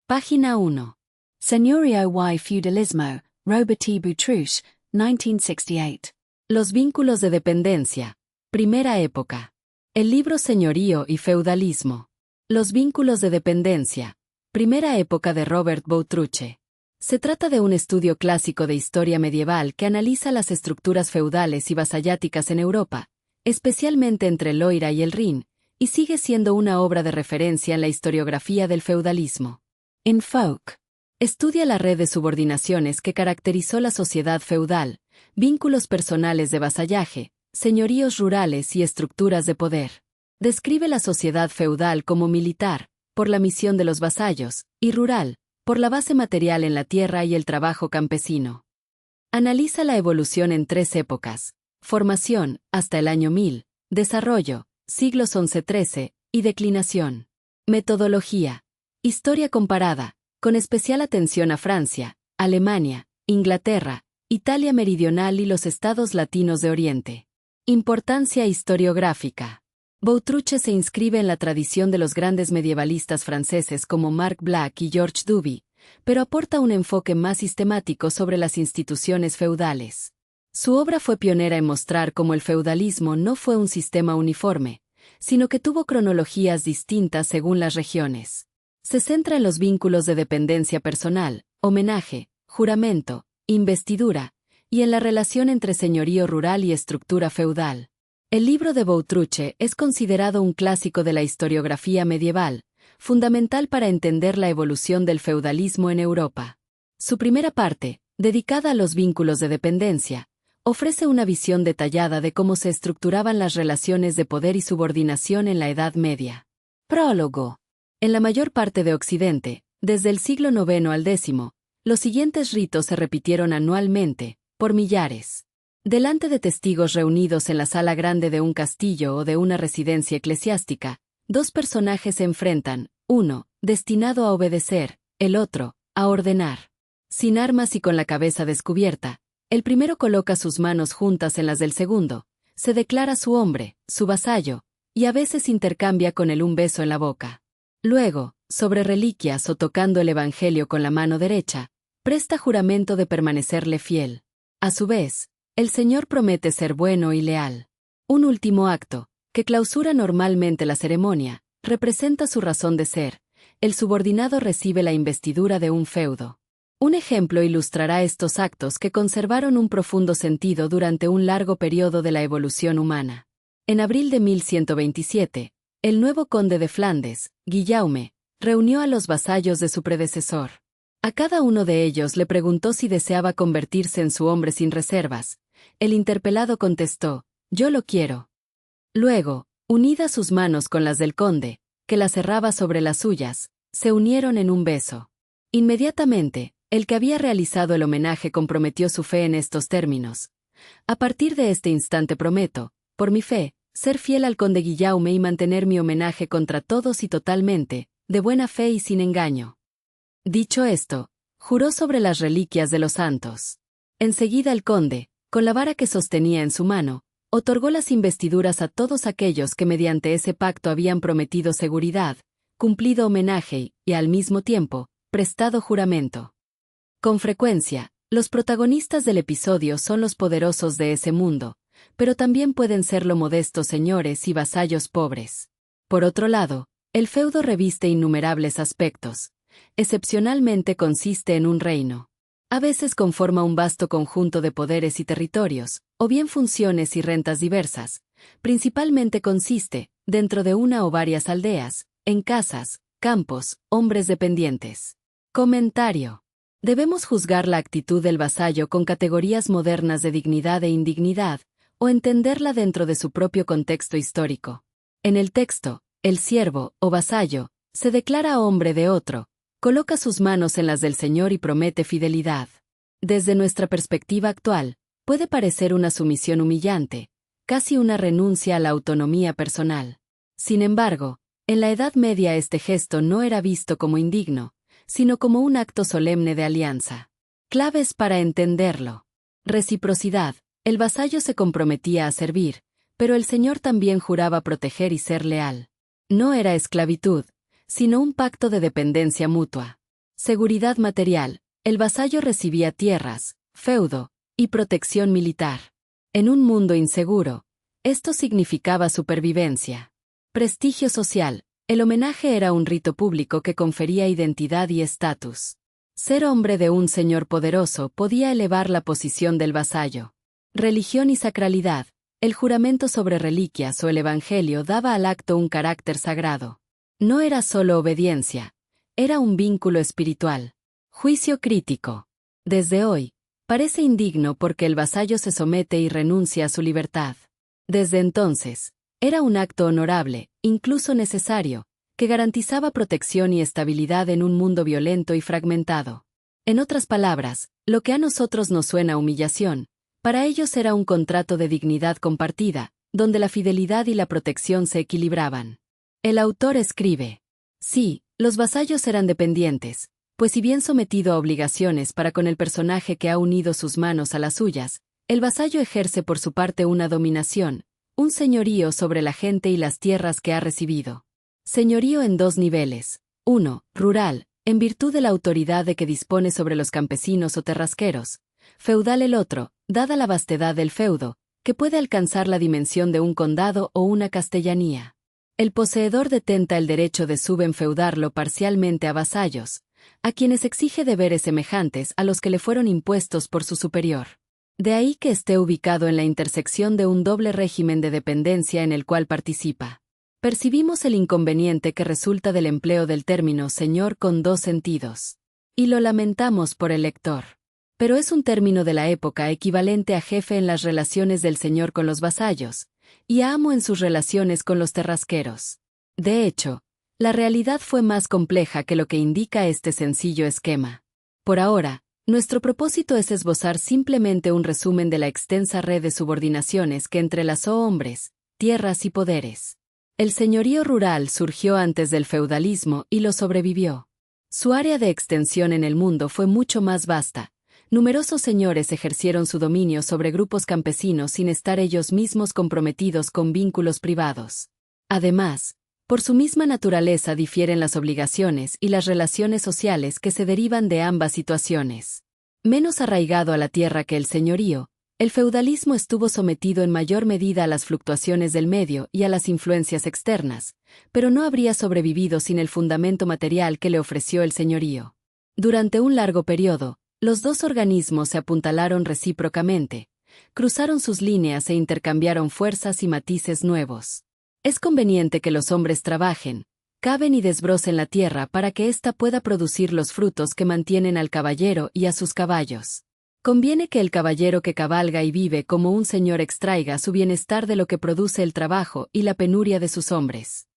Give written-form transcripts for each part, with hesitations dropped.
Página 1. Señorío y feudalismo, Robert E. Boutrouche, 1968. Los vínculos de dependencia. Primera época. El libro Señorío y feudalismo. Los vínculos de dependencia. Primera época de Robert Boutrouche. Se trata de un estudio clásico de historia medieval que analiza las estructuras feudales y vasalláticas en Europa, especialmente entre el Loira y el Rin, y sigue siendo una obra de referencia en la historiografía del feudalismo. En Folk. Estudia la red de subordinaciones que caracterizó la sociedad feudal, vínculos personales de vasallaje, señoríos rurales y estructuras de poder. Describe la sociedad feudal como militar, por la misión de los vasallos, y rural, por la base material en la tierra y el trabajo campesino. Analiza la evolución en 3 épocas: formación, hasta el año 1000, desarrollo, siglos XI-XIII, y declinación. Metodología. Historia comparada, con especial atención a Francia, Alemania, Inglaterra, Italia meridional y los estados latinos de Oriente. Importancia historiográfica. Boutrouche se inscribe en la tradición de los grandes medievalistas franceses como Marc Black y Georges Duby, pero aporta un enfoque más sistemático sobre las instituciones feudales. Su obra fue pionera en mostrar cómo el feudalismo no fue un sistema uniforme, sino que tuvo cronologías distintas según las regiones. Se centra en los vínculos de dependencia personal, homenaje, juramento, investidura, y en la relación entre señorío rural y estructura feudal. El libro de Boutrouche es considerado un clásico de la historiografía medieval, fundamental para entender la evolución del feudalismo en Europa. Su primera parte, dedicada a los vínculos de dependencia, ofrece una visión detallada de cómo se estructuraban las relaciones de poder y subordinación en la Edad Media. Prólogo. En la mayor parte de Occidente, desde el siglo IX al X, los siguientes ritos se repitieron anualmente, por millares. Delante de testigos reunidos en la sala grande de un castillo o de una residencia eclesiástica, 2 personajes se enfrentan, uno, destinado a obedecer, el otro, a ordenar. Sin armas y con la cabeza descubierta, el primero coloca sus manos juntas en las del segundo, se declara su hombre, su vasallo, y a veces intercambia con él un beso en la boca. Luego, sobre reliquias o tocando el Evangelio con la mano derecha, presta juramento de permanecerle fiel. A su vez, el Señor promete ser bueno y leal. Un último acto, que clausura normalmente la ceremonia, representa su razón de ser: el subordinado recibe la investidura de un feudo. Un ejemplo ilustrará estos actos que conservaron un profundo sentido durante un largo periodo de la evolución humana. En abril de 1127, el nuevo conde de Flandes, Guillaume, reunió a los vasallos de su predecesor. A cada uno de ellos le preguntó si deseaba convertirse en su hombre sin reservas. El interpelado contestó: «Yo lo quiero». Luego, unidas sus manos con las del conde, que las cerraba sobre las suyas, se unieron en un beso. Inmediatamente, el que había realizado el homenaje comprometió su fe en estos términos: «A partir de este instante prometo, por mi fe, ser fiel al conde Guillaume y mantener mi homenaje contra todos y totalmente, de buena fe y sin engaño». Dicho esto, juró sobre las reliquias de los santos. Enseguida el conde, con la vara que sostenía en su mano, otorgó las investiduras a todos aquellos que mediante ese pacto habían prometido seguridad, cumplido homenaje y, al mismo tiempo, prestado juramento. Con frecuencia, los protagonistas del episodio son los poderosos de ese mundo, pero también pueden serlo modestos señores y vasallos pobres. Por otro lado, el feudo reviste innumerables aspectos. Excepcionalmente consiste en un reino. A veces conforma un vasto conjunto de poderes y territorios, o bien funciones y rentas diversas. Principalmente consiste, dentro de una o varias aldeas, en casas, campos, hombres dependientes. Comentario. Debemos juzgar la actitud del vasallo con categorías modernas de dignidad e indignidad, o entenderla dentro de su propio contexto histórico. En el texto, el siervo, o vasallo, se declara hombre de otro, coloca sus manos en las del Señor y promete fidelidad. Desde nuestra perspectiva actual, puede parecer una sumisión humillante, casi una renuncia a la autonomía personal. Sin embargo, en la Edad Media este gesto no era visto como indigno, sino como un acto solemne de alianza. Claves para entenderlo. Reciprocidad. El vasallo se comprometía a servir, pero el Señor también juraba proteger y ser leal. No era esclavitud, sino un pacto de dependencia mutua. Seguridad material. El vasallo recibía tierras, feudo, y protección militar. En un mundo inseguro, esto significaba supervivencia. Prestigio social. El homenaje era un rito público que confería identidad y estatus. Ser hombre de un señor poderoso podía elevar la posición del vasallo. Religión y sacralidad. El juramento sobre reliquias o el evangelio daba al acto un carácter sagrado. No era solo obediencia, era un vínculo espiritual. Juicio crítico. Desde hoy, parece indigno porque el vasallo se somete y renuncia a su libertad. Desde entonces, era un acto honorable, incluso necesario, que garantizaba protección y estabilidad en un mundo violento y fragmentado. En otras palabras, lo que a nosotros nos suena a humillación, para ellos era un contrato de dignidad compartida, donde la fidelidad y la protección se equilibraban. El autor escribe: sí, los vasallos eran dependientes, pues si bien sometido a obligaciones para con el personaje que ha unido sus manos a las suyas, el vasallo ejerce por su parte una dominación, un señorío sobre la gente y las tierras que ha recibido. Señorío en dos niveles. 1. Rural, en virtud de la autoridad de que dispone sobre los campesinos o terrasqueros. Feudal el otro, dada la vastedad del feudo, que puede alcanzar la dimensión de un condado o una castellanía. El poseedor detenta el derecho de subenfeudarlo parcialmente a vasallos, a quienes exige deberes semejantes a los que le fueron impuestos por su superior. De ahí que esté ubicado en la intersección de un doble régimen de dependencia en el cual participa. Percibimos el inconveniente que resulta del empleo del término señor con dos sentidos. Y lo lamentamos por el lector. Pero es un término de la época equivalente a jefe en las relaciones del señor con los vasallos, y a amo en sus relaciones con los terrasqueros. De hecho, la realidad fue más compleja que lo que indica este sencillo esquema. Por ahora, nuestro propósito es esbozar simplemente un resumen de la extensa red de subordinaciones que entrelazó hombres, tierras y poderes. El señorío rural surgió antes del feudalismo y lo sobrevivió. Su área de extensión en el mundo fue mucho más vasta. Numerosos señores ejercieron su dominio sobre grupos campesinos sin estar ellos mismos comprometidos con vínculos privados. Además, por su misma naturaleza difieren las obligaciones y las relaciones sociales que se derivan de ambas situaciones. Menos arraigado a la tierra que el señorío, el feudalismo estuvo sometido en mayor medida a las fluctuaciones del medio y a las influencias externas, pero no habría sobrevivido sin el fundamento material que le ofreció el señorío. Durante un largo periodo, los dos organismos se apuntalaron recíprocamente, cruzaron sus líneas e intercambiaron fuerzas y matices nuevos. Es conveniente que los hombres trabajen, caven y desbrocen la tierra para que ésta pueda producir los frutos que mantienen al caballero y a sus caballos. Conviene que el caballero que cabalga y vive como un señor extraiga su bienestar de lo que produce el trabajo y la penuria de sus hombres.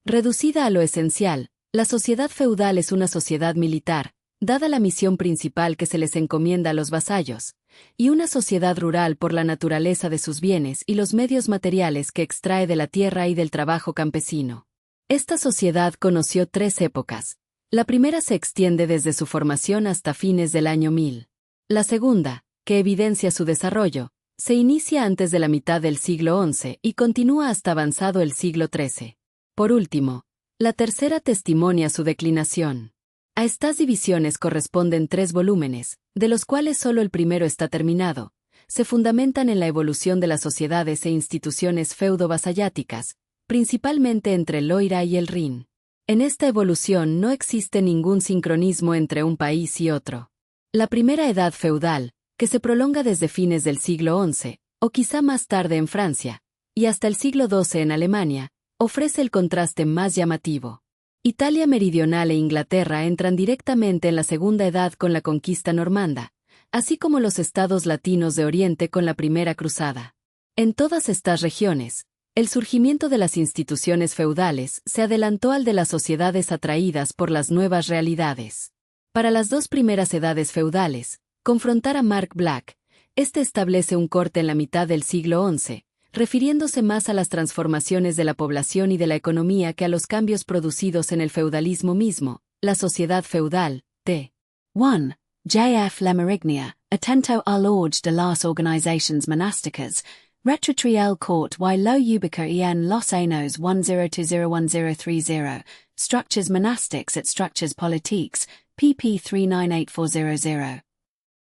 Reducida a lo esencial, la sociedad feudal es una sociedad militar, dada la misión principal que se les encomienda a los vasallos, y una sociedad rural por la naturaleza de sus bienes y los medios materiales que extrae de la tierra y del trabajo campesino. Esta sociedad conoció tres épocas. La primera se extiende desde su formación hasta fines del año 1000. La segunda, que evidencia su desarrollo, se inicia antes de la mitad del siglo XI y continúa hasta avanzado el siglo XIII. Por último, la tercera testimonia su declinación. A estas divisiones corresponden tres volúmenes, de los cuales solo el primero está terminado. Se fundamentan en la evolución de las sociedades e instituciones feudo-vasalláticas, principalmente entre el Loira y el Rin. En esta evolución no existe ningún sincronismo entre un país y otro. La primera edad feudal, que se prolonga desde fines del siglo XI, o quizá más tarde en Francia, y hasta el siglo XII en Alemania, ofrece el contraste más llamativo. Italia meridional e Inglaterra entran directamente en la segunda edad con la conquista normanda, así como los estados latinos de Oriente con la primera cruzada. En todas estas regiones, el surgimiento de las instituciones feudales se adelantó al de las sociedades atraídas por las nuevas realidades. Para las dos primeras edades feudales, confrontar a Mark Black, este establece un corte en la mitad del siglo XI, refiriéndose más a las transformaciones de la población y de la economía que a los cambios producidos en el feudalismo mismo, la sociedad feudal, t. 1. J.F. Lemerignia, atento a l'orge de las organizations monásticas, retrotri el court y lo ubica en los años 1020-1030, structures monastics et structures politiques, pp. 398400.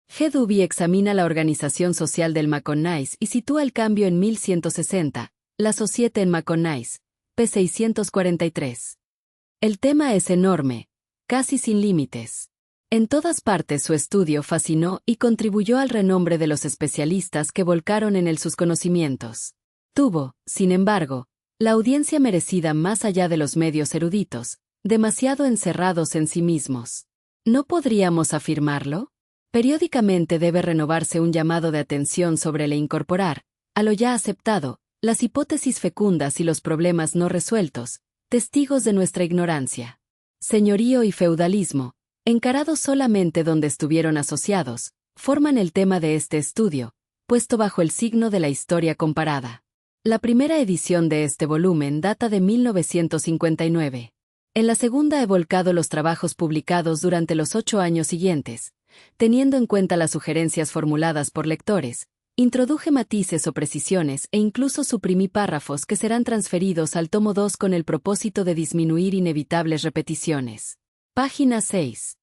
G. Duby examina la organización social del Maconnais y sitúa el cambio en 1160, la Société en Maconnais, p. 643. El tema es enorme, casi sin límites. En todas partes su estudio fascinó y contribuyó al renombre de los especialistas que volcaron en él sus conocimientos. Tuvo, sin embargo, la audiencia merecida más allá de los medios eruditos, demasiado encerrados en sí mismos. ¿No podríamos afirmarlo? Periódicamente debe renovarse un llamado de atención sobre el incorporar, a lo ya aceptado, las hipótesis fecundas y los problemas no resueltos, testigos de nuestra ignorancia. Señorío y feudalismo, encarados solamente donde estuvieron asociados, forman el tema de este estudio, puesto bajo el signo de la historia comparada. La primera edición de este volumen data de 1959. En la segunda he volcado los trabajos publicados durante los 8 años siguientes. Teniendo en cuenta las sugerencias formuladas por lectores, introduje matices o precisiones e incluso suprimí párrafos que serán transferidos al tomo 2 con el propósito de disminuir inevitables repeticiones. Página 6.